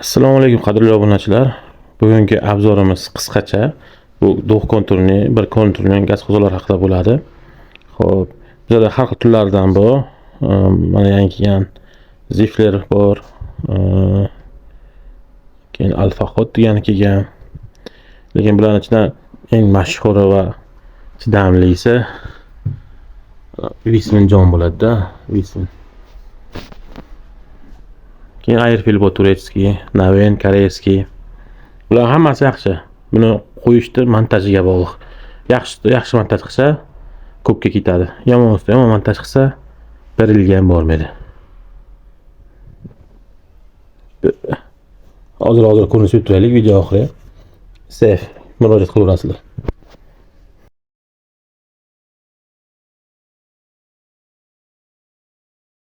Assalomu alaykum qadrli obunachilar. Bugungi obzorimiz qisqacha. Bu dog' konturli bir konturli gaz qo'zg'olari haqida bo'ladi. Xo'p, bizda har xil turlardan bu. Mana yangi kelgan Zifler bor. Keyin Alfa Hot degani kelgan. Lekin bularning ichidan eng mashhuri va chidamlisi Vismin John bo'ladi-da, Vismin. Keyin Airfield bu turetskiy, Naven koreyskiy. Bular hammasi yaxshi. Buni qo'yishni montajiga bog'liq. Yaxshi montaj qilsa ko'pga ketadi. Yomon montaj qilsa 1 yilga ham bormaydi. Hozir ko'rinishni turaylik video oxiri. Safe murojaat qilaverasizlar.